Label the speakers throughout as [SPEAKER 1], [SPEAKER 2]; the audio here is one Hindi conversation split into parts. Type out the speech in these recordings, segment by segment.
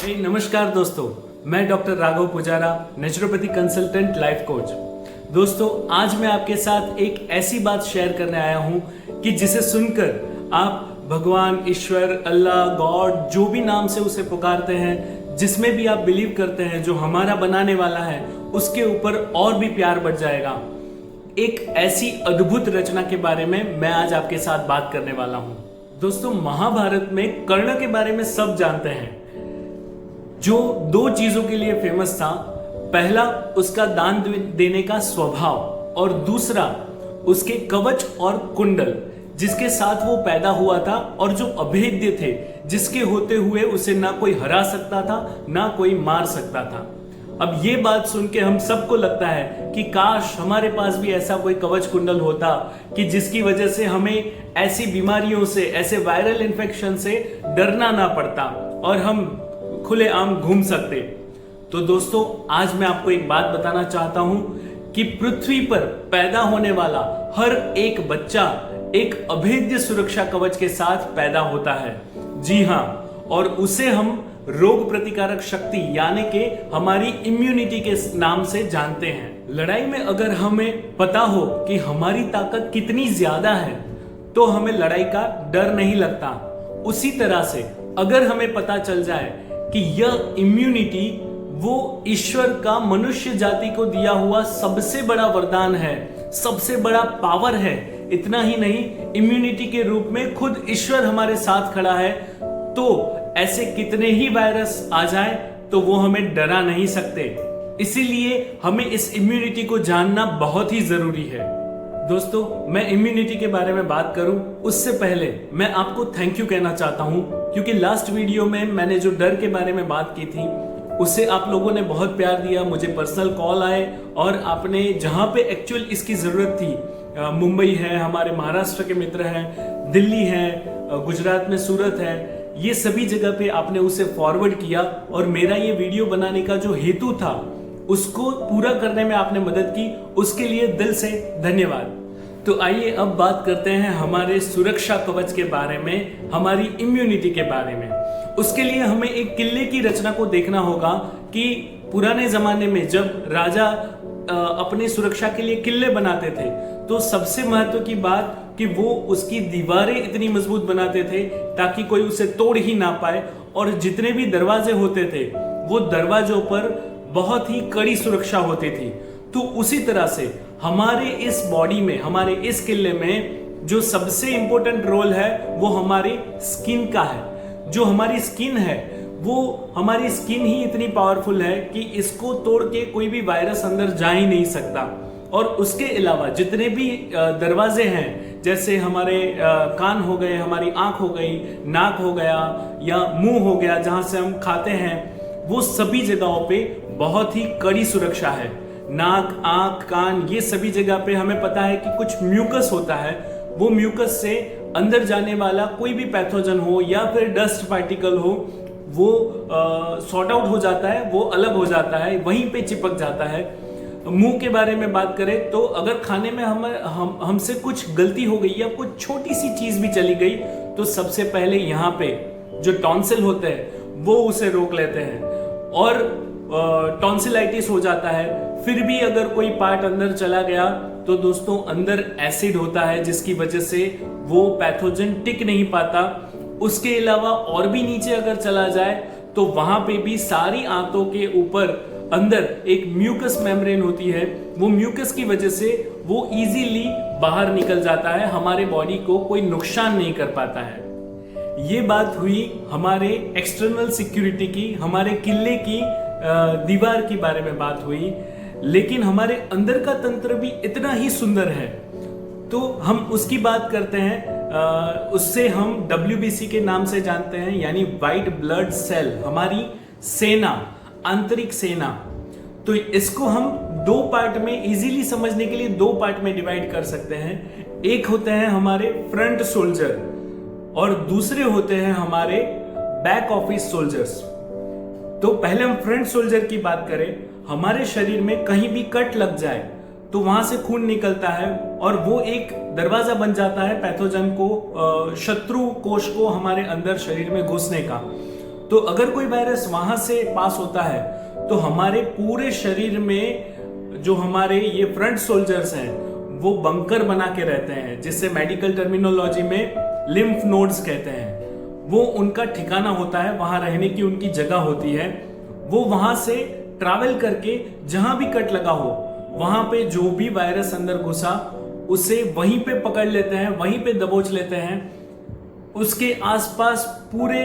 [SPEAKER 1] नमस्कार दोस्तों, मैं doctor Raghav Pujara, naturopathy consultant, life coach. दोस्तों, आज मैं आपके साथ एक ऐसी बात शेयर करने आया हूं कि जिसे सुनकर आप भगवान, ईश्वर, अल्लाह, गॉड, जो भी नाम से उसे पुकारते हैं, जिसमें भी आप बिलीव करते हैं, जो हमारा बनाने वाला है, उसके ऊपर और भी प्यार बढ़ जाएगा। एक ऐसी अद्भुत रचना के बारे में मैं आज आपके साथ बात करने वाला हूं। दोस्तों, महाभारत में कर्ण के बारे में सब जानते हैं, जो दो चीजों के लिए फेमस था। पहला, उसका दान देने का स्वभाव, और दूसरा उसके कवच और कुंडल, जिसके साथ वो पैदा हुआ था और जो अभेद्य थे, जिसके होते हुए उसे ना कोई हरा सकता था, ना कोई मार सकता था। अब ये बात सुन के हम सबको लगता है कि काश हमारे पास भी ऐसा कोई कवच कुंडल होता कि जिसकी वजह से हमें ऐसी बीमारियों से, ऐसे वायरल इन्फेक्शन से डरना ना पड़ता और हम खुलेआम घूम सकते। तो दोस्तों, आज मैं आपको एक बात बताना चाहता हूं कि पृथ्वी पर पैदा होने वाला हर एक बच्चा एक अभेद्य सुरक्षा कवच के साथ पैदा होता है। जी हां, और उसे हम रोग प्रतिकारक शक्ति यानी कि हमारी इम्यूनिटी के नाम से जानते हैं। लड़ाई में अगर हमें पता हो कि हमारी ताकत कितनी ज्यादा है तो हमें लड़ाई का डर नहीं लगता। उसी तरह से अगर हमें पता चल जाए कि यह इम्यूनिटी वो ईश्वर का मनुष्य जाति को दिया हुआ सबसे बड़ा वरदान है, सबसे बड़ा पावर है, इतना ही नहीं, इम्यूनिटी के रूप में खुद ईश्वर हमारे साथ खड़ा है, तो ऐसे कितने ही वायरस आ जाए तो वो हमें डरा नहीं सकते। इसीलिए हमें इस इम्यूनिटी को जानना बहुत ही जरूरी है। दोस्तों, मैं इम्यूनिटी के बारे में बात करूं उससे पहले मैं आपको थैंक यू कहना चाहता हूं, क्योंकि लास्ट वीडियो में मैंने जो डर के बारे में बात की थी उससे आप लोगों ने बहुत प्यार दिया, मुझे पर्सनल कॉल आए और आपने जहां पे एक्चुअल इसकी जरूरत थी, मुंबई है, हमारे महाराष्ट्र के मित्र हैं, दिल्ली है, गुजरात में सूरत है, ये सभी जगह पे आपने उसे फॉरवर्ड किया और मेरा ये वीडियो बनाने का जो हेतु था उसको पूरा करने में आपने मदद की, उसके लिए दिल से धन्यवाद। तो आइए अब बात करते हैं हमारे सुरक्षा कवच के बारे में, हमारी इम्यूनिटी के बारे में। उसके लिए हमें एक किले की रचना को देखना होगा कि पुराने जमाने में जब राजा अपनी सुरक्षा के लिए किले बनाते थे तो सबसे महत्व की बात कि वो उसकी दीवारें इतनी मजबूत बनाते थे ताकि कोई उसे तोड़ ही ना पाए, और जितने भी दरवाजे होते थे वो दरवाजों पर बहुत ही कड़ी सुरक्षा होती थी। तो उसी तरह से हमारे इस बॉडी में, हमारे इस किले में जो सबसे इंपॉर्टेंट रोल है वो हमारी स्किन का है। जो हमारी स्किन है वो हमारी स्किन ही इतनी पावरफुल है कि इसको तोड़ के कोई भी वायरस अंदर जा ही नहीं सकता। और उसके अलावा जितने भी दरवाजे हैं, जैसे हमारे कान हो गए, हमारी आंख हो गई, नाक हो गया या मुंह हो गया, जहां से हम खाते हैं, वो सभी जगहों पे बहुत ही कड़ी सुरक्षा है। नाक, आंख, कान, ये सभी जगह पे हमें पता है कि कुछ म्यूकस होता है। वो म्यूकस से अंदर जाने वाला कोई भी पैथोजन हो या फिर डस्ट पार्टिकल हो, वो सॉर्ट आउट हो जाता है, वो अलग हो जाता है, वहीं पे चिपक जाता है। मुंह के बारे में बात करें तो अगर खाने में हमसे कुछ गलती हो गई या कुछ छोटी सी चीज भी चली गई तो सबसे पहले यहाँ पे जो टॉन्सिल होते हैं वो उसे रोक लेते हैं और टॉन्सिलाइटिस हो जाता है। फिर भी अगर कोई पार्ट अंदर चला गया तो दोस्तों अंदर एसिड होता है जिसकी वजह से वो पैथोजन टिक नहीं पाता। उसके अलावा और भी नीचे अगर चला जाए तो वहां पे भी सारी आंतों के ऊपर अंदर एक म्यूकस मेम्ब्रेन होती है। वो म्यूकस की वजह से वो इजीली बाहर निकल जाता है, हमारे बॉडी को कोई नुकसान नहीं कर पाता है। ये बात हुई हमारे एक्सटर्नल सिक्योरिटी की, हमारे किले की दीवार के बारे में बात हुई, लेकिन हमारे अंदर का तंत्र भी इतना ही सुंदर है तो हम उसकी बात करते हैं। उससे हम WBC के नाम से जानते हैं, यानी व्हाइट ब्लड सेल, हमारी सेना, आंतरिक सेना। तो इसको हम दो पार्ट में इजीली समझने के लिए दो पार्ट में डिवाइड कर सकते हैं। एक होते हैं हमारे फ्रंट सोल्जर और दूसरे होते हैं हमारे बैक ऑफिस सोल्जर्स। तो पहले हम फ्रंट सोल्जर की बात करें। हमारे शरीर में कहीं भी कट लग जाए तो वहां से खून निकलता है और वो एक दरवाजा बन जाता है पैथोजन को, शत्रु कोष को हमारे अंदर शरीर में घुसने का। तो अगर कोई वायरस वहां से पास होता है तो हमारे पूरे शरीर में जो हमारे ये फ्रंट सोल्जर्स हैं वो बंकर बना के रहते हैं, जिससे मेडिकल टर्मिनोलॉजी में लिम्फ नोड्स कहते हैं। वो उनका ठिकाना होता है, वहां रहने की उनकी जगह होती है। वो वहां से ट्रैवल करके जहां भी कट लगा हो वहां पे जो भी वायरस अंदर घुसा उसे वहीं पे पकड़ लेते हैं, वहीं पे दबोच लेते हैं, उसके आसपास पूरे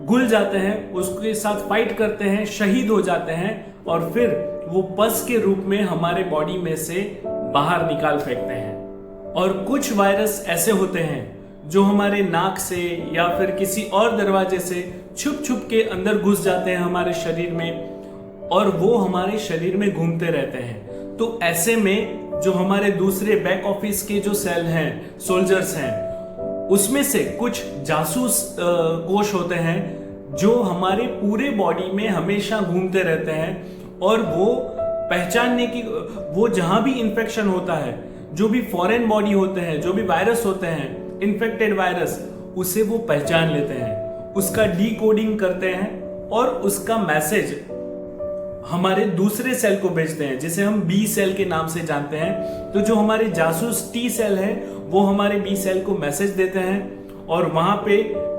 [SPEAKER 1] घुल जाते हैं, उसके साथ फाइट करते हैं, शहीद हो जाते हैं और फिर वो पस के रूप में हमारे बॉडी में से बाहर निकाल फेंकते हैं। और कुछ वायरस ऐसे होते हैं जो हमारे नाक से या फिर किसी और दरवाजे से छुप छुप के अंदर घुस जाते हैं हमारे शरीर में और वो हमारे शरीर में घूमते रहते हैं। तो ऐसे में जो हमारे दूसरे बैक ऑफिस के जो सेल हैं, सोल्जर्स हैं, उसमें से कुछ जासूस कोश होते हैं जो हमारे पूरे बॉडी में हमेशा घूमते रहते हैं और वो पहचानने की, वो जहां भी इंफेक्शन होता है, जो भी फॉरेन बॉडी होते हैं, जो भी वायरस होते हैं, इन्फेक्टेड वायरस, उसे वो पहचान लेते हैं, उसका डीकोडिंग करते हैं और उसका मैसेज हमारे दूसरे सेल को भेजते हैं, जिसे हम बी सेल के नाम से जानते हैं। तो जो हमारे जासूस टी सेल है वो हमारे बी सेल को मैसेज देते हैं और वहां पे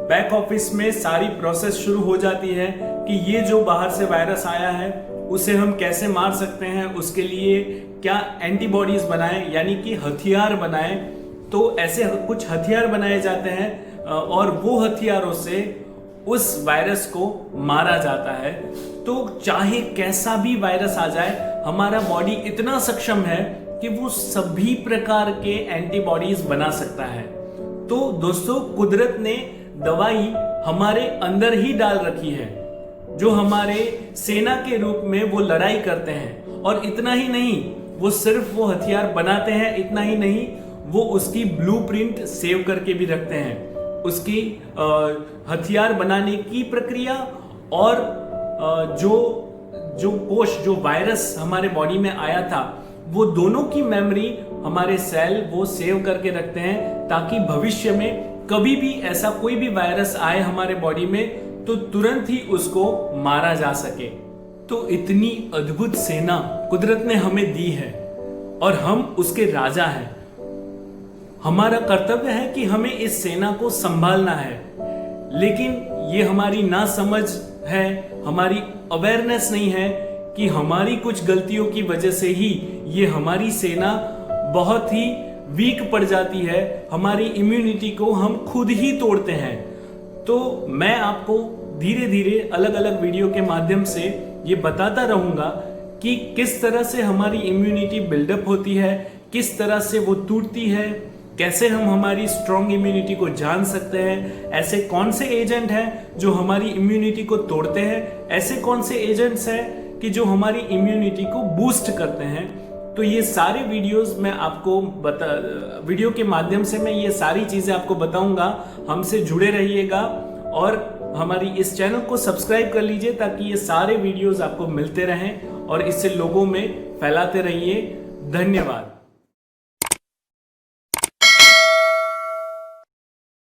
[SPEAKER 1] बैक ऑफिस में सारी प्रोसेस शुरू हो जाती है कि ये जो बाहर से वायरस आया है उसे हम कैसे मार सकते हैं, उसके लिए क्या एंटीबॉडीज बनाएं, यानी कि हथियार बनाएं। तो ऐसे कुछ हथियार बनाए जाते हैं और वो हथियारों से उस वायरस को मारा जाता है। तो चाहे कैसा भी वायरस आ जाए, हमारा बॉडी इतना सक्षम है कि वो सभी प्रकार के एंटीबॉडीज बना सकता है। तो दोस्तों, कुदरत ने दवाई हमारे अंदर ही डाल रखी है, जो हमारे सेना के रूप में वो लड़ाई करते हैं। और इतना ही नहीं, वो सिर्फ वो हथियार बनाते हैं, इतना ही नहीं, वो उसकी ब्लूप्रिंट सेव करके भी रखते हैं। उसकी हथियार बनाने की प्रक्रिया और जो कोश, जो वायरस हमारे बॉडी में आया था, वो दोनों की मेमोरी हमारे सेल वो सेव करके रखते हैं, ताकि भविष्य में कभी भी ऐसा कोई भी वायरस आए हमारे बॉडी में तो तुरंत ही उसको मारा जा सके। तो इतनी अद्भुत सेना कुदरत ने हमें दी है और हम उसके राजा हैं। हमारा कर्तव्य है कि हमें इस सेना को संभालना है, लेकिन ये हमारी ना समझ है, हमारी अवेयरनेस नहीं है कि हमारी कुछ गलतियों की वजह से ही ये हमारी सेना बहुत ही वीक पड़ जाती है, हमारी इम्यूनिटी को हम खुद ही तोड़ते हैं। तो मैं आपको धीरे धीरे अलग अलग वीडियो के माध्यम से ये बताता रहूंगा कि किस तरह से हमारी इम्यूनिटी बिल्डअप होती है, किस तरह से वो टूटती है, कैसे हम हमारी स्ट्रॉन्ग इम्यूनिटी को जान सकते हैं, ऐसे कौन से एजेंट हैं जो हमारी इम्यूनिटी को तोड़ते हैं, ऐसे कौन से एजेंट्स हैं कि जो हमारी इम्यूनिटी को बूस्ट करते हैं। तो ये सारे वीडियोस मैं आपको वीडियो के माध्यम से मैं ये सारी चीजें आपको बताऊंगा। हमसे जुड़े रहिएगा और हमारी इस चैनल को सब्सक्राइब कर लीजिए ताकि ये सारे वीडियोस आपको मिलते रहें और इससे लोगों में फैलाते रहिए। धन्यवाद।